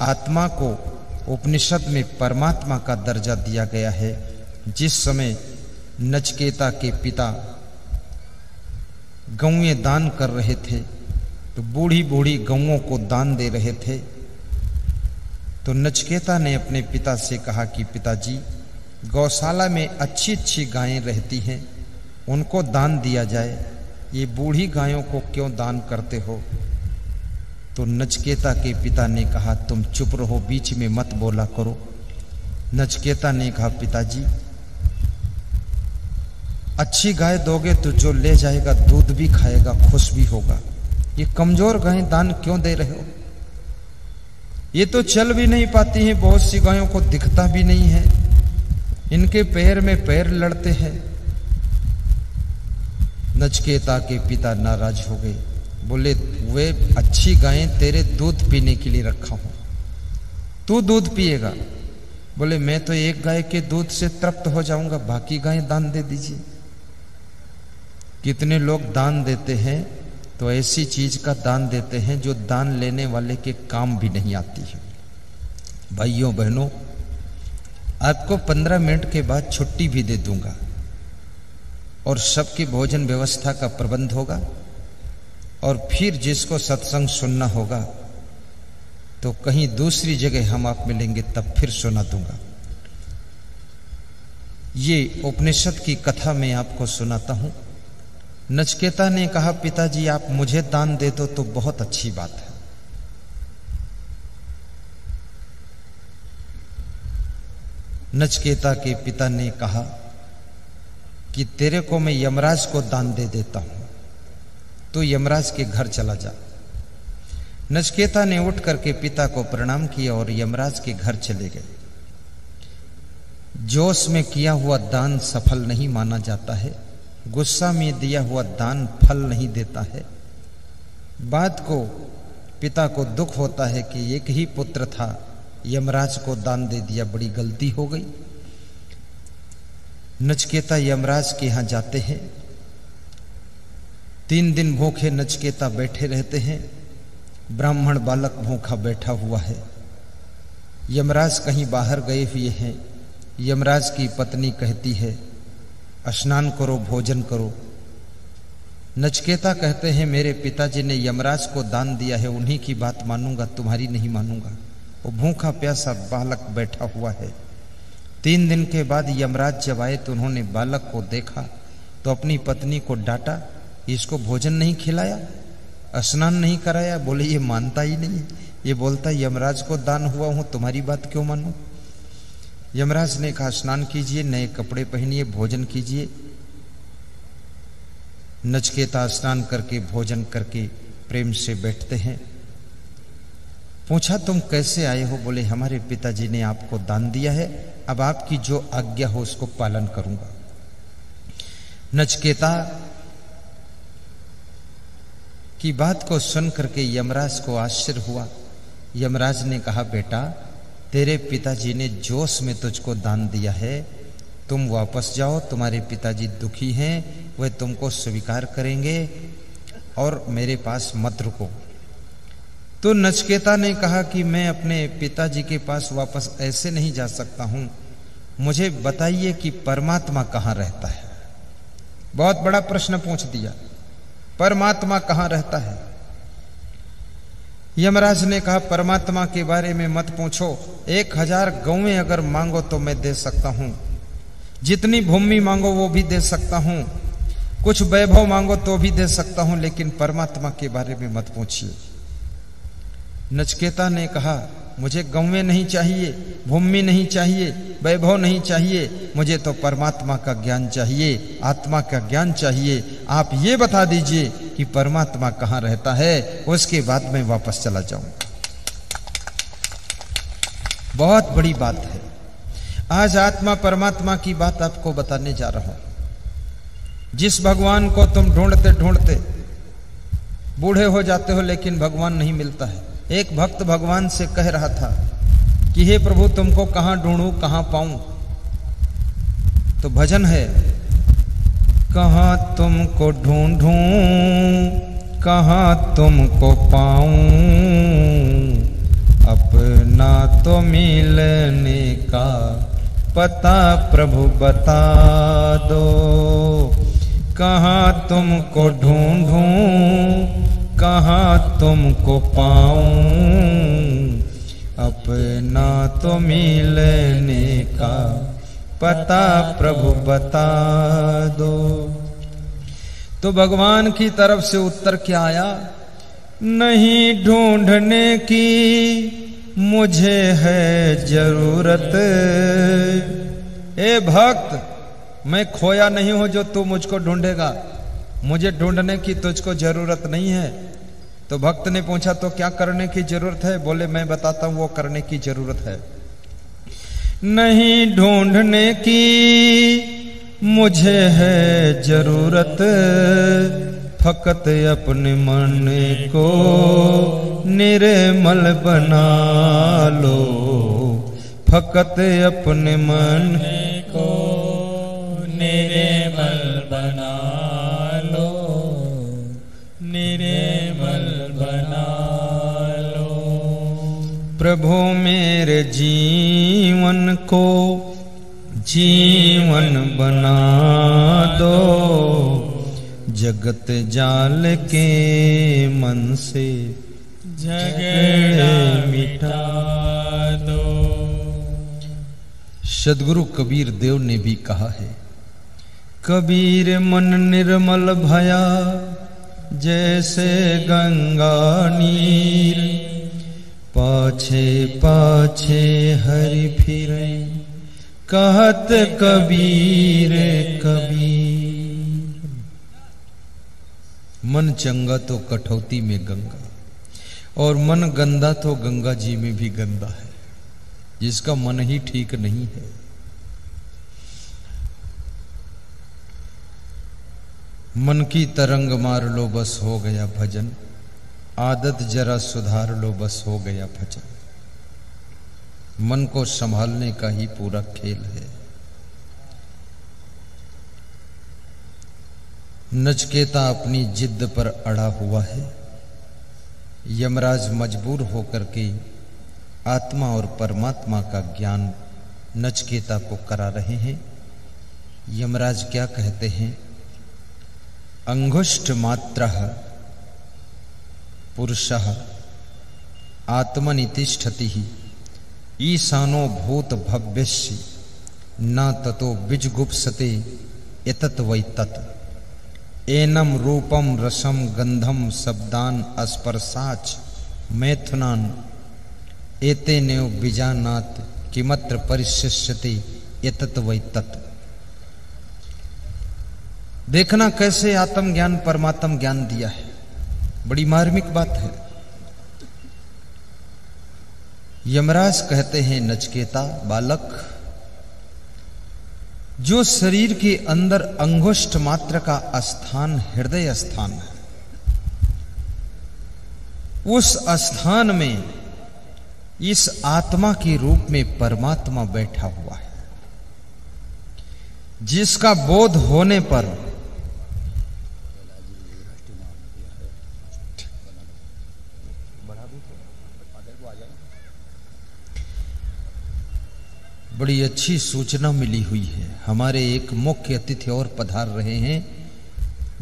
आत्मा को उपनिषद में परमात्मा का दर्जा दिया गया है। जिस समय नचिकेता के पिता गौएं दान कर रहे थे तो बूढ़ी बूढ़ी गौओं को दान दे रहे थे, तो नचिकेता ने अपने पिता से कहा कि पिताजी, गौशाला में अच्छी अच्छी गायें रहती हैं, उनको दान दिया जाए, ये बूढ़ी गायों को क्यों दान करते हो? तो नचिकेता के पिता ने कहा तुम चुप रहो, बीच में मत बोला करो। नचिकेता ने कहा पिताजी, अच्छी गाय दोगे तो जो ले जाएगा दूध भी खाएगा, खुश भी होगा, ये कमजोर गायें दान क्यों दे रहे हो? ये तो चल भी नहीं पाती हैं, बहुत सी गायों को दिखता भी नहीं है, इनके पैर में पैर लड़ते हैं। नचिकेता के पिता नाराज हो गए, बोले वे अच्छी गायें तेरे दूध पीने के लिए रखा हूं, तू दूध पिएगा? बोले मैं तो एक गाय के दूध से तृप्त हो जाऊंगा, बाकी गायें दान दे दीजिए। कितने लोग दान देते हैं तो ऐसी चीज का दान देते हैं जो दान लेने वाले के काम भी नहीं आती है। भाइयों बहनों, आपको 15 मिनट के बाद छुट्टी भी दे दूंगा और सबकी भोजन व्यवस्था का प्रबंध होगा, और फिर जिसको सत्संग सुनना होगा तो कहीं दूसरी जगह हम आप मिलेंगे, तब फिर सुना दूंगा। ये उपनिषद की कथा मैं आपको सुनाता हूं। नचिकेता ने कहा पिताजी आप मुझे दान दे दो तो बहुत अच्छी बात है। नचिकेता के पिता ने कहा कि तेरे को मैं यमराज को दान दे देता हूं, तो यमराज के घर चला जा। नचिकेता ने उठ करके पिता को प्रणाम किया और यमराज के घर चले गए। जोश में किया हुआ दान सफल नहीं माना जाता है, गुस्सा में दिया हुआ दान फल नहीं देता है। बात को पिता को दुख होता है कि एक ही पुत्र था, यमराज को दान दे दिया, बड़ी गलती हो गई। नचिकेता यमराज के यहां जाते हैं। 3 दिन भूखे नचिकेता बैठे रहते हैं। ब्राह्मण बालक भूखा बैठा हुआ है। यमराज कहीं बाहर गए हुए हैं। यमराज की पत्नी कहती है स्नान करो, भोजन करो। नचिकेता कहते हैं मेरे पिताजी ने यमराज को दान दिया है, उन्हीं की बात मानूंगा, तुम्हारी नहीं मानूंगा। वो भूखा प्यासा बालक बैठा हुआ है। 3 दिन के बाद यमराज जब आए तो उन्होंने बालक को देखा तो अपनी पत्नी को डांटा, इसको भोजन नहीं खिलाया, स्नान नहीं कराया। बोले ये मानता ही नहीं, ये बोलता यमराज को दान हुआ हूं, तुम्हारी बात क्यों मानूं? यमराज ने कहा स्नान कीजिए, नए कपड़े पहनिए, भोजन कीजिए। नचिकेता स्नान करके भोजन करके प्रेम से बैठते हैं। पूछा तुम कैसे आए हो? बोले हमारे पिताजी ने आपको दान दिया है, अब आपकी जो आज्ञा हो उसको पालन करूंगा। नचिकेता की बात को सुन करके यमराज को आश्चर्य हुआ। यमराज ने कहा बेटा तेरे पिताजी ने जोश में तुझको दान दिया है, तुम वापस जाओ, तुम्हारे पिताजी दुखी हैं, वह तुमको स्वीकार करेंगे और मेरे पास मत रुको। तो नचिकेता ने कहा कि मैं अपने पिताजी के पास वापस ऐसे नहीं जा सकता हूं, मुझे बताइए कि परमात्मा कहां रहता है। बहुत बड़ा प्रश्न पूछ दिया, परमात्मा कहां रहता है? यमराज ने कहा परमात्मा के बारे में मत पूछो, 1000 गौएं अगर मांगो तो मैं दे सकता हूं, जितनी भूमि मांगो वो भी दे सकता हूं, कुछ वैभव मांगो तो भी दे सकता हूं, लेकिन परमात्मा के बारे में मत पूछिए। नचिकेता ने कहा मुझे गौएं नहीं चाहिए, भूमि नहीं चाहिए, वैभव नहीं चाहिए, मुझे तो परमात्मा का ज्ञान चाहिए, आत्मा का ज्ञान चाहिए। आप ये बता दीजिए कि परमात्मा कहां रहता है, उसके बाद मैं वापस चला जाऊं। बहुत बड़ी बात है। आज आत्मा परमात्मा की बात आपको बताने जा रहा हूं। जिस भगवान को तुम ढूंढते ढूंढते बूढ़े हो जाते हो लेकिन भगवान नहीं मिलता है। एक भक्त भगवान से कह रहा था कि हे प्रभु तुमको कहां ढूंढूं, कहां पाऊं? तो भजन है, कहां तुमको ढूंढूं, कहां तुमको पाऊं, अपने अपना तो मिलने का पता प्रभु बता दो, कहाँ तुमको ढूंढूं कहाँ तुमको पाऊं, अपना तो मिलने का पता प्रभु बता दो। तो भगवान की तरफ से उत्तर क्या आया? नहीं ढूंढने की मुझे है जरूरत, ए भक्त मैं खोया नहीं हूं जो तू मुझको ढूंढेगा, मुझे ढूंढने की तुझको जरूरत नहीं है। तो भक्त ने पूछा तो क्या करने की जरूरत है? बोले मैं बताता हूं वो करने की जरूरत है। नहीं ढूंढने की मुझे है जरूरत, फकत अपने मन को निर्मल बना लो, फकत अपने मन को निर्मल बना लो, निर्मल बना लो। प्रभु मेरे जीवन को जीवन बना दो, जगत जाल के मन से झगड़े मिटा दो। सद्गुरु कबीर देव ने भी कहा है, कबीर मन निर्मल भया जैसे गंगा नीर, पाछे पाछे हरि फिरे कहत कबीर कबीर। मन चंगा तो कठौती में गंगा, और मन गंदा तो गंगा जी में भी गंदा है, जिसका मन ही ठीक नहीं है। मन की तरंग मार लो बस हो गया भजन, आदत जरा सुधार लो बस हो गया भजन। मन को संभालने का ही पूरा खेल है। नचकेता अपनी जिद पर अड़ा हुआ है। यमराज मजबूर होकर के आत्मा और परमात्मा का ज्ञान नचकेता को करा रहे हैं। यमराज क्या कहते हैं? अंगुष्ठ मात्रः पुरुषः आत्मनितिष्ठति ईशानो भूत भव्यस्य न ततो विजगुप्सते एतत् वै तत्, एनम रूपम रसम गंधम शब्दान स्पर्शाच मैथुनान एतेनेव बीजानात् किमत्र परिशिष्यते एतत् वै तत्। देखना कैसे आत्मज्ञान परमात्म ज्ञान दिया है, बड़ी मार्मिक बात है। यमराज कहते हैं नचकेता बालक, जो शरीर के अंदर अंगुष्ठ मात्र का स्थान हृदय स्थान है, उस स्थान में इस आत्मा के रूप में परमात्मा बैठा हुआ है, जिसका बोध होने पर बड़ी अच्छी सूचना मिली हुई है। हमारे एक मुख्य अतिथि और पधार रहे हैं,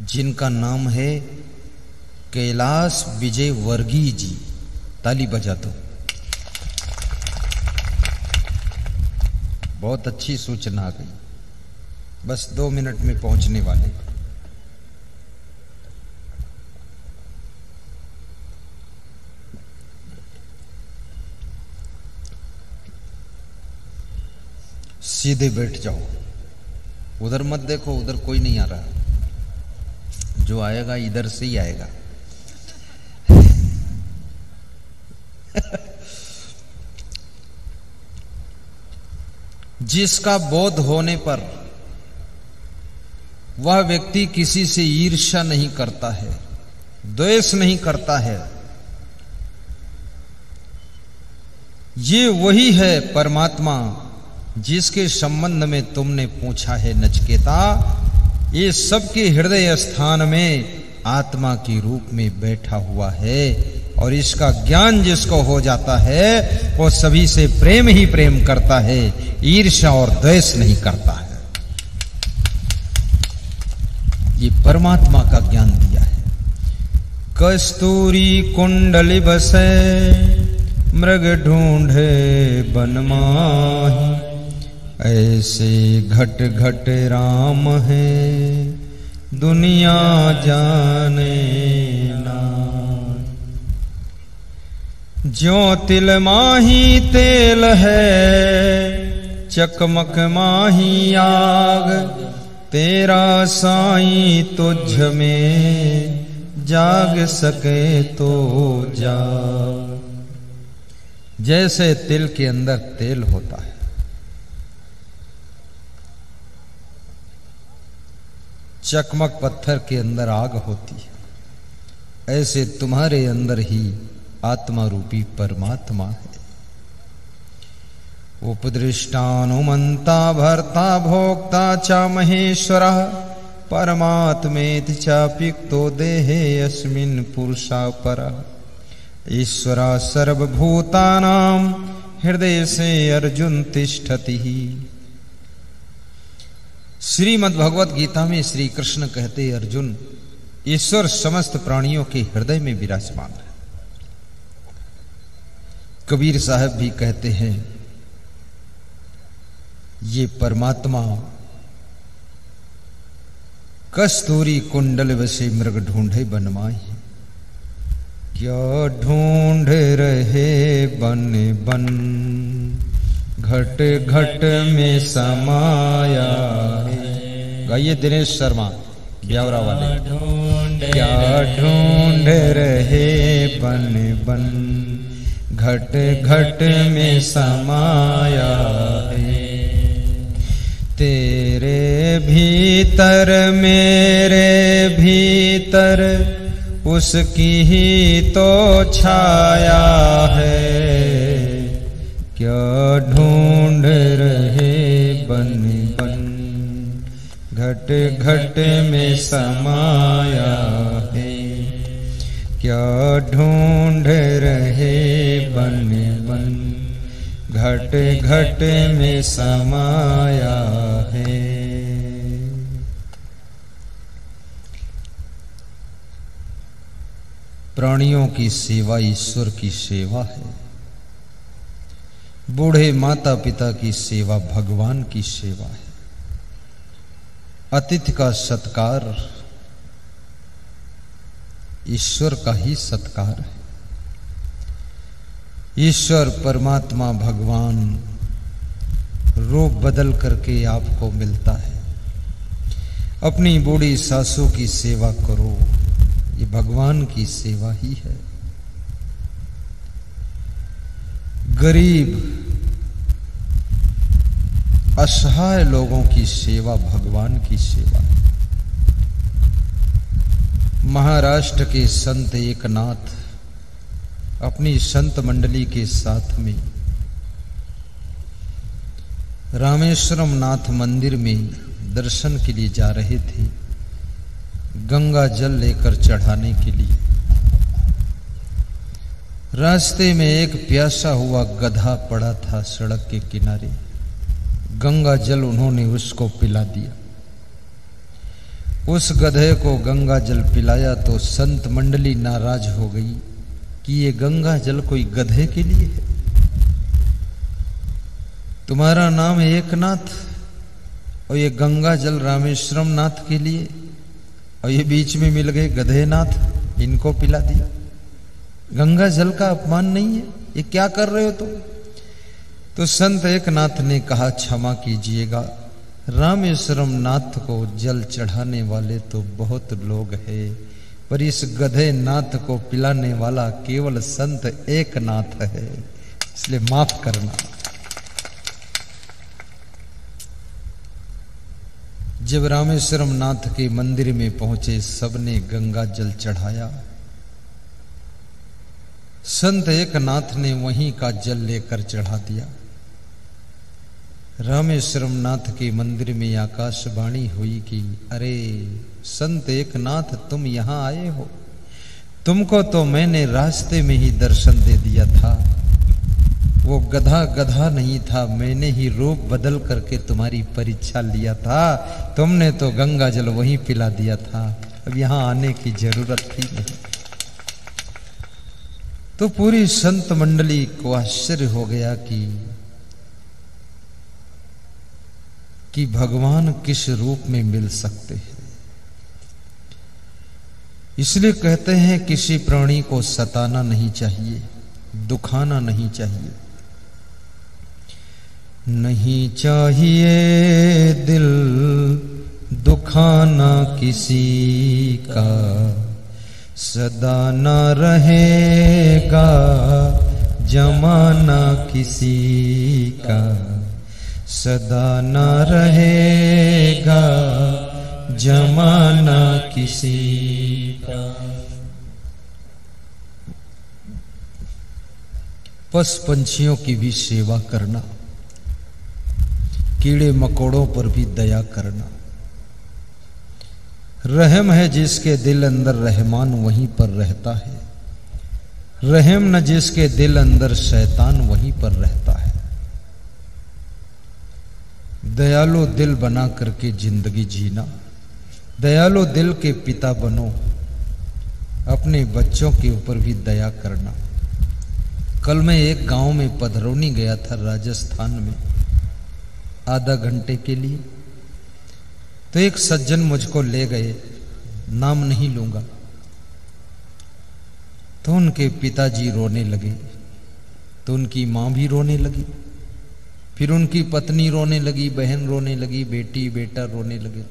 जिनका नाम है कैलाश विजय वर्गीय जी। ताली बजा दो। बहुत अच्छी सूचना आ गई, बस 2 मिनट में पहुंचने वाले। सीधे बैठ जाओ, उधर मत देखो, उधर कोई नहीं आ रहा, जो आएगा इधर से ही आएगा। जिसका बोध होने पर वह व्यक्ति किसी से ईर्ष्या नहीं करता है, द्वेष नहीं करता है, ये वही है परमात्मा जिसके संबंध में तुमने पूछा है नचकेता। ये सबके हृदय स्थान में आत्मा के रूप में बैठा हुआ है, और इसका ज्ञान जिसको हो जाता है वो सभी से प्रेम ही प्रेम करता है, ईर्ष्या और द्वेष नहीं करता है। ये परमात्मा का ज्ञान दिया है। कस्तूरी कुंडली बसे मृग ढूंढे बन माही, ऐसे घट घट राम है दुनिया जाने ना। ज्यों तिल माही तेल है, चकमक माही आग, तेरा साईं तुझ में जाग सके तो जाग। जैसे तिल के अंदर तेल होता है, चकमक पत्थर के अंदर आग होती है, ऐसे तुम्हारे अंदर ही आत्मा रूपी परमात्मा है। उपदृष्टानुमंता भर्ता भोक्ता च महेश्वरः, परमात्मेति चाप्युक्तो देहे अस्मिन् पुरुषा परः। ईश्वरा सर्वभूतानां हृदय से अर्जुन तिष्ठति। श्रीमद् भगवत गीता में श्री कृष्ण कहते, अर्जुन ईश्वर समस्त प्राणियों के हृदय में विराजमान है। कबीर साहब भी कहते हैं, ये परमात्मा कस्तूरी कुंडल बसे मृग ढूंढे बन माही। क्या ढूंढ रहे बन बन, घट घट में समाया है। गाइए दिनेश शर्मा ब्यावरा वाले। क्या ढूंढ रहे बन बन, घट घट में समाया है। तेरे भीतर मेरे भीतर उसकी ही तो छाया है। क्या ढूंढ रहे बन बन, घट घट में समाया है। क्या ढूंढ रहे बन बन, घट घट में समाया है। प्राणियों की सेवा ईश्वर की सेवा है। बूढ़े माता पिता की सेवा भगवान की सेवा है। अतिथि का सत्कार ईश्वर का ही सत्कार है। ईश्वर परमात्मा भगवान रूप बदल करके आपको मिलता है। अपनी बूढ़ी सासू की सेवा करो, ये भगवान की सेवा ही है। गरीब असहाय लोगों की सेवा भगवान की सेवा है। महाराष्ट्र के संत एकनाथ अपनी संत मंडली के साथ में रामेश्वरम नाथ मंदिर में दर्शन के लिए जा रहे थे, गंगा जल लेकर चढ़ाने के लिए। रास्ते में एक प्यासा हुआ गधा पड़ा था सड़क के किनारे। गंगा जल उन्होंने उसको पिला दिया। उस गधे को गंगा जल पिलाया तो संत मंडली नाराज हो गई कि ये गंगा जल कोई गधे के लिए है। तुम्हारा नाम एकनाथ और ये गंगा जल रामेश्वरम नाथ के लिए, और ये बीच में मिल गए गधे नाथ, इनको पिला दिया। गंगा जल का अपमान नहीं है, ये क्या कर रहे हो तुम? तो संत एकनाथ ने कहा, क्षमा कीजिएगा, रामेश्वरम नाथ को जल चढ़ाने वाले तो बहुत लोग हैं, पर इस गधे नाथ को पिलाने वाला केवल संत एकनाथ है, इसलिए माफ करना। जब रामेश्वरम नाथ के मंदिर में पहुंचे, सबने गंगा जल चढ़ाया। संत एकनाथ ने वहीं का जल लेकर चढ़ा दिया। रामेश्वरम नाथ के मंदिर में आकाशवाणी हुई कि अरे संत एकनाथ, तुम यहां आए हो, तुमको तो मैंने रास्ते में ही दर्शन दे दिया था। वो गधा गधा नहीं था, मैंने ही रूप बदल करके तुम्हारी परीक्षा लिया था। तुमने तो गंगा जल वहीं पिला दिया था, अब यहां आने की जरूरत थी नहीं। तो पूरी संत मंडली को आश्चर्य हो गया कि भगवान किस रूप में मिल सकते हैं। इसलिए कहते हैं किसी प्राणी को सताना नहीं चाहिए, दुखाना नहीं चाहिए। नहीं चाहिए दिल दुखाना किसी का, सदा न रहेगा जमाना किसी का, सदा न रहेगा जमाना किसी का। पशु पंछियों की भी सेवा करना, कीड़े मकोड़ों पर भी दया करना। रहम है जिसके दिल अंदर रहमान वहीं पर रहता है, रहम न जिसके दिल अंदर शैतान वहीं पर रहता है। दयालु दिल बना करके जिंदगी जीना, दयालु दिल के पिता बनो, अपने बच्चों के ऊपर भी दया करना। कल मैं एक गांव में पधरौनी गया था राजस्थान में आधा घंटे के लिए। तो एक सज्जन मुझको ले गए, नाम नहीं लूंगा। तो उनके पिताजी रोने लगे, तो उनकी मां भी रोने लगी, फिर उनकी पत्नी रोने लगी, बहन रोने लगी, बेटी बेटा रोने लगे।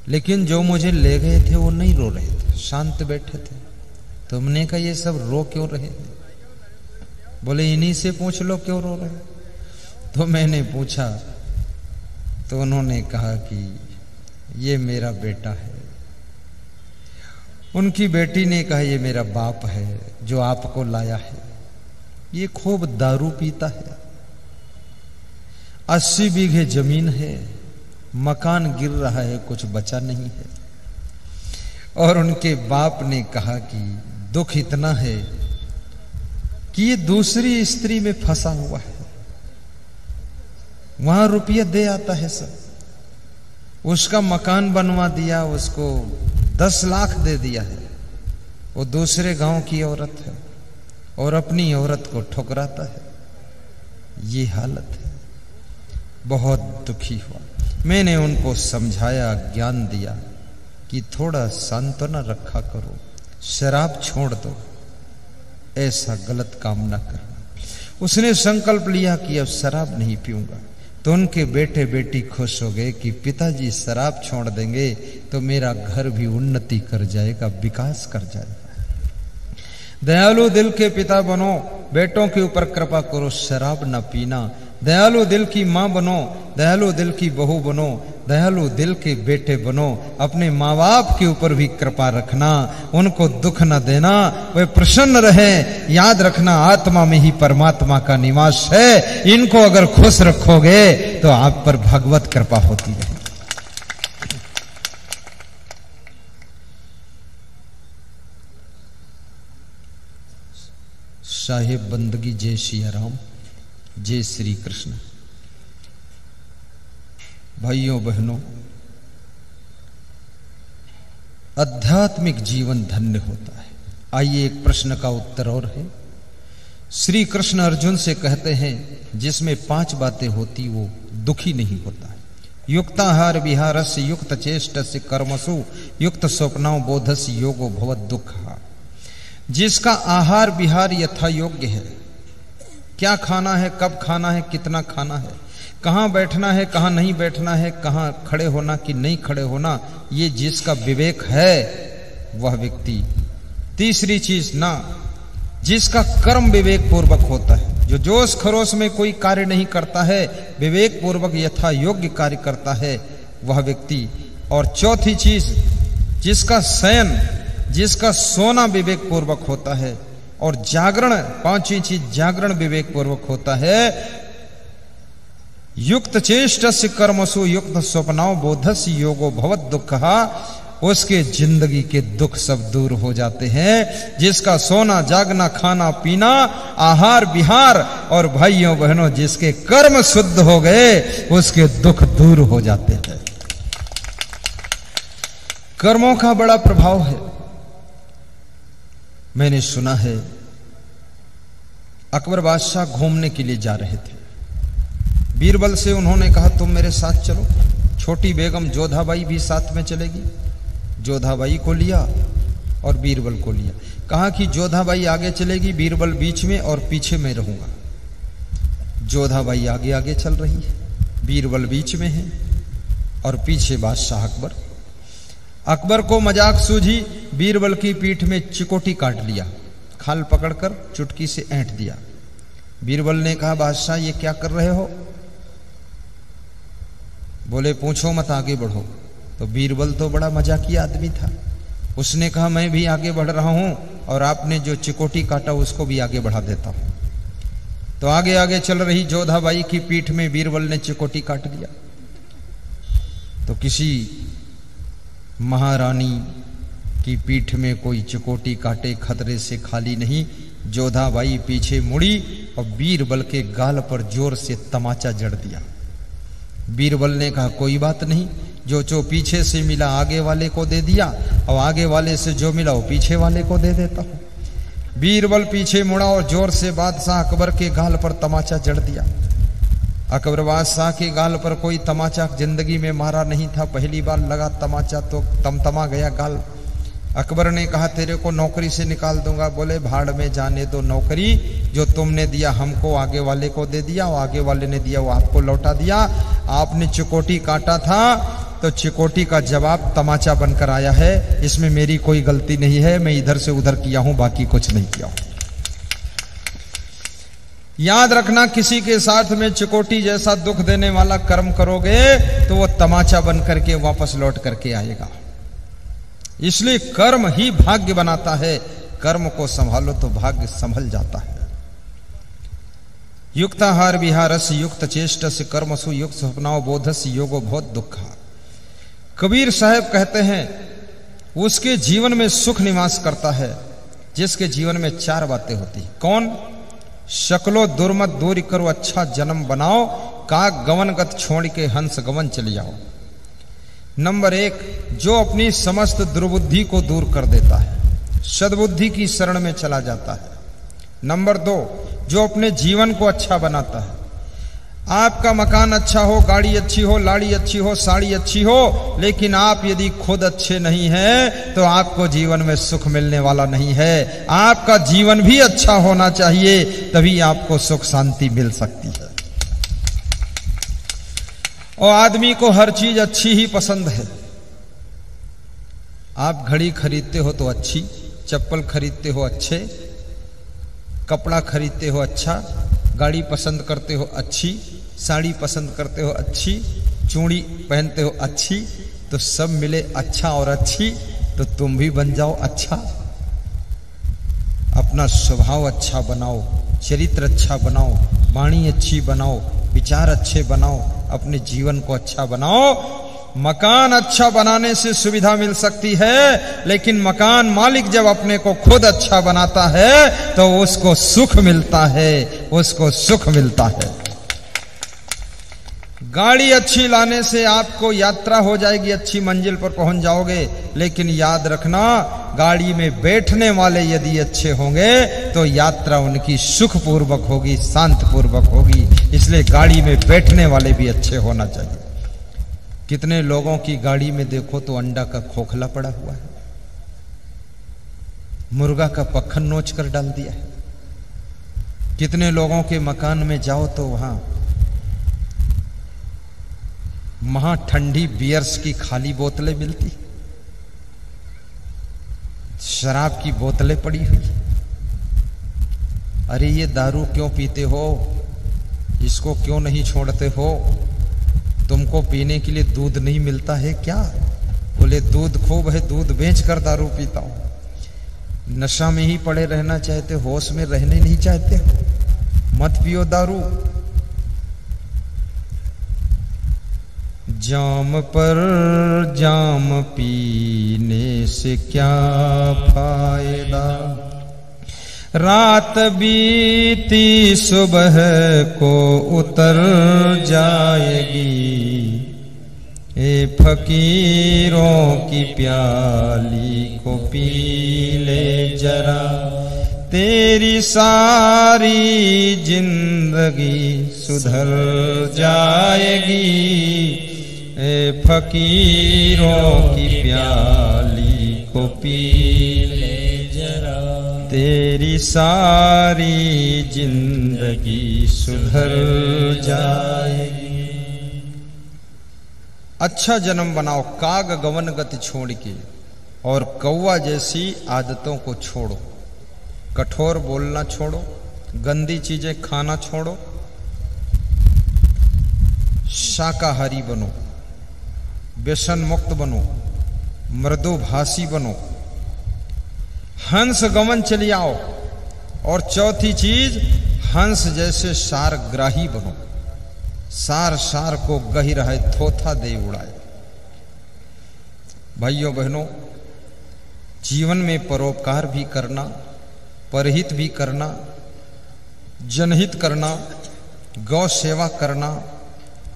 लेकिन जो मुझे ले गए थे वो नहीं रो रहे थे, शांत बैठे थे। तो हमने कहा ये सब रो क्यों रहे थे? बोले इन्हीं से पूछ लो क्यों रो रहे। तो मैंने पूछा तो उन्होंने कहा कि ये मेरा बेटा है। उनकी बेटी ने कहा ये मेरा बाप है जो आपको लाया है। ये खूब दारू पीता है, 80 बीघे जमीन है, मकान गिर रहा है, कुछ बचा नहीं है। और उनके बाप ने कहा कि दुख इतना है कि ये दूसरी स्त्री में फंसा हुआ है, वहां रुपया दे आता है सब, उसका मकान बनवा दिया, उसको 10 लाख दे दिया है, वो दूसरे गांव की औरत है और अपनी औरत को ठुकराता है। ये हालत है। बहुत दुखी हुआ। मैंने उनको समझाया, ज्ञान दिया कि थोड़ा सांत्वना रखा करो, शराब छोड़ दो, ऐसा गलत काम ना करना। उसने संकल्प लिया कि अब शराब नहीं पीऊंगा। तो उनके बेटे बेटी खुश हो गए कि पिताजी शराब छोड़ देंगे तो मेरा घर भी उन्नति कर जाएगा, विकास कर जाएगा। दयालु दिल के पिता बनो, बेटों के ऊपर कृपा करो, शराब न पीना। दयालु दिल की मां बनो, दयालु दिल की बहू बनो, दयालु दिल के बेटे बनो। अपने माँ बाप के ऊपर भी कृपा रखना, उनको दुख न देना, वे प्रसन्न रहे। याद रखना आत्मा में ही परमात्मा का निवास है। इनको अगर खुश रखोगे तो आप पर भगवत कृपा होती है। साहिब बंदगी जय सिया राम, जय श्री कृष्ण। भाइयों बहनों, आध्यात्मिक जीवन धन्य होता है। आइए एक प्रश्न का उत्तर और है। श्री कृष्ण अर्जुन से कहते हैं जिसमें 5 बातें होती वो दुखी नहीं होता है। युक्ताहार विहारस्य युक्त चेष्टस्य कर्मसु युक्त स्वप्नौ बोधस्य योगो भवत दुःखः। जिसका आहार विहार यथा योग्य है, क्या खाना है, कब खाना है, कितना खाना है, कहाँ बैठना है, कहाँ नहीं बैठना है, कहाँ खड़े होना कि नहीं खड़े होना, ये जिसका विवेक है वह व्यक्ति। तीसरी चीज ना, जिसका कर्म विवेक पूर्वक होता है, जो जोश खरोश में कोई कार्य नहीं करता है, विवेक पूर्वक यथा योग्य कार्य करता है वह व्यक्ति। और चौथी चीज, जिसका शयन, जिसका सोना विवेक पूर्वक होता है, और जागरण, 5वीं चीज जागरण विवेक पूर्वक होता है। युक्त चेष्टस्य कर्मसु युक्त स्वप्नौ बोधस्य योगो भवत दुःखः। उसके जिंदगी के दुख सब दूर हो जाते हैं। जिसका सोना जागना खाना पीना आहार विहार और भाइयों बहनों जिसके कर्म शुद्ध हो गए उसके दुख दूर हो जाते हैं। कर्मों का बड़ा प्रभाव है। मैंने सुना है अकबर बादशाह घूमने के लिए जा रहे थे। बीरबल से उन्होंने कहा तुम मेरे साथ चलो। छोटी बेगम जोधाबाई भी साथ में चलेगी। जोधाबाई को लिया और बीरबल को लिया। कहा कि जोधाबाई आगे चलेगी, बीरबल बीच में और पीछे मैं रहूंगा। जोधाबाई आगे आगे चल रही है, बीरबल बीच में है और पीछे बादशाह अकबर। अकबर को मजाक सूझी, बीरबल की पीठ में चिकोटी काट लिया, खाल पकड़कर चुटकी से ऐंठ दिया। बीरबल ने कहा बादशाह ये क्या कर रहे हो? बोले पूछो मत, आगे बढ़ो। तो बीरबल तो बड़ा मजाकिया आदमी था। उसने कहा मैं भी आगे बढ़ रहा हूं और आपने जो चिकोटी काटा उसको भी आगे बढ़ा देता हूं। तो आगे आगे चल रही जोधाबाई की पीठ में बीरबल ने चिकोटी काट दिया। तो किसी महारानी की पीठ में कोई चिकोटी काटे खतरे से खाली नहीं। जोधाबाई पीछे मुड़ी और बीरबल के गाल पर जोर से तमाचा जड़ दिया। बीरबल ने कहा कोई बात नहीं, जो पीछे से मिला आगे वाले को दे दिया और आगे वाले से जो मिला वो पीछे वाले को दे देता हूं। बीरबल पीछे मुड़ा और जोर से बादशाह अकबर के गाल पर तमाचा जड़ दिया। अकबर बादशाह के गाल पर कोई तमाचा जिंदगी में मारा नहीं था, पहली बार लगा तमाचा तो तमतमा गया गाल। अकबर ने कहा तेरे को नौकरी से निकाल दूंगा। बोले भाड़ में जाने दो नौकरी, जो तुमने दिया हमको आगे वाले को दे दिया और आगे वाले ने दिया वो आपको लौटा दिया। आपने चिकोटी काटा था तो चिकोटी का जवाब तमाचा बनकर आया है, इसमें मेरी कोई गलती नहीं है, मैं इधर से उधर किया हूं, बाकी कुछ नहीं किया हूं। याद रखना किसी के साथ में चिकोटी जैसा दुख देने वाला कर्म करोगे तो वो तमाचा बन करके वापस लौट करके आएगा। इसलिए कर्म ही भाग्य बनाता है, कर्म को संभालो तो भाग्य संभल जाता है। युक्ताहार विहारस्य युक्त चेष्टस्य कर्मसु युक्त स्वप्नाओ बोधस्य योगो बहुत दुखा। कबीर साहब कहते हैं उसके जीवन में सुख निवास करता है जिसके जीवन में चार बातें होती। कौन? शकलो दुर्मत दूरी करो अच्छा जन्म बनाओ, काग गवन गत छोड़ के हंस गवन चली जाओ। नंबर एक, जो अपनी समस्त दुर्बुद्धि को दूर कर देता है, सद्बुद्धि की शरण में चला जाता है। नंबर दो, जो अपने जीवन को अच्छा बनाता है। आपका मकान अच्छा हो, गाड़ी अच्छी हो, लाड़ी अच्छी हो, साड़ी अच्छी हो, लेकिन आप यदि खुद अच्छे नहीं हैं तो आपको जीवन में सुख मिलने वाला नहीं है। आपका जीवन भी अच्छा होना चाहिए, तभी आपको सुख शांति मिल सकती है। और आदमी को हर चीज अच्छी ही पसंद है। आप घड़ी खरीदते हो तो अच्छी, चप्पल खरीदते हो अच्छे, कपड़ा खरीदते हो अच्छा, गाड़ी पसंद करते हो अच्छी, साड़ी पसंद करते हो अच्छी, चूड़ी पहनते हो अच्छी, तो सब मिले अच्छा और अच्छी, तो तुम भी बन जाओ अच्छा। अपना स्वभाव अच्छा बनाओ, चरित्र अच्छा बनाओ, वाणी अच्छी बनाओ, विचार अच्छे बनाओ, अपने जीवन को अच्छा बनाओ। मकान अच्छा बनाने से सुविधा मिल सकती है, लेकिन मकान मालिक जब अपने को खुद अच्छा बनाता है तो उसको सुख मिलता है, उसको सुख मिलता है। गाड़ी अच्छी लाने से आपको यात्रा हो जाएगी, अच्छी मंजिल पर पहुंच जाओगे, लेकिन याद रखना गाड़ी में बैठने वाले यदि अच्छे होंगे तो यात्रा उनकी सुखपूर्वक होगी, शांतपूर्वक होगी। इसलिए गाड़ी में बैठने वाले भी अच्छे होना चाहिए। कितने लोगों की गाड़ी में देखो तो अंडा का खोखला पड़ा हुआ है, मुर्गा का पक्खन नोच कर डाल दिया है। कितने लोगों के मकान में जाओ तो वहां महा ठंडी बियर्स की खाली बोतलें मिलती, शराब की बोतलें पड़ी हुई। अरे ये दारू क्यों पीते हो, इसको क्यों नहीं छोड़ते हो? तुमको पीने के लिए दूध नहीं मिलता है क्या? बोले दूध खूब है, दूध बेच कर दारू पीता हूं। नशा में ही पड़े रहना चाहते, होश में रहने नहीं चाहते, मत पियो दारू। जाम पर जाम पीने से क्या फायदा, रात बीती सुबह को उतर जाएगी, ए फकीरों की प्याली को पी ले जरा, तेरी सारी जिंदगी सुधर जाएगी, ए फकीरों की प्याली को पी ले जरा, तेरी सारी जिंदगी सुधर जाएगी। अच्छा जन्म बनाओ काग गवन गति छोड़ के, और कौवा जैसी आदतों को छोड़ो। कठोर बोलना छोड़ो, गंदी चीजें खाना छोड़ो, शाकाहारी बनो, व्यसन मुक्त बनो, मृदुभाषी बनो, हंस गमन चली आओ। और चौथी चीज, हंस जैसे सारग्राही बनो, सार सार को गहिर है थोथा दे उड़ाए। भाइयों बहनों, जीवन में परोपकार भी करना, परहित भी करना, जनहित करना, गौ सेवा करना,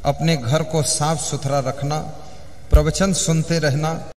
अपने घर को साफ सुथरा रखना, प्रवचन सुनते रहना,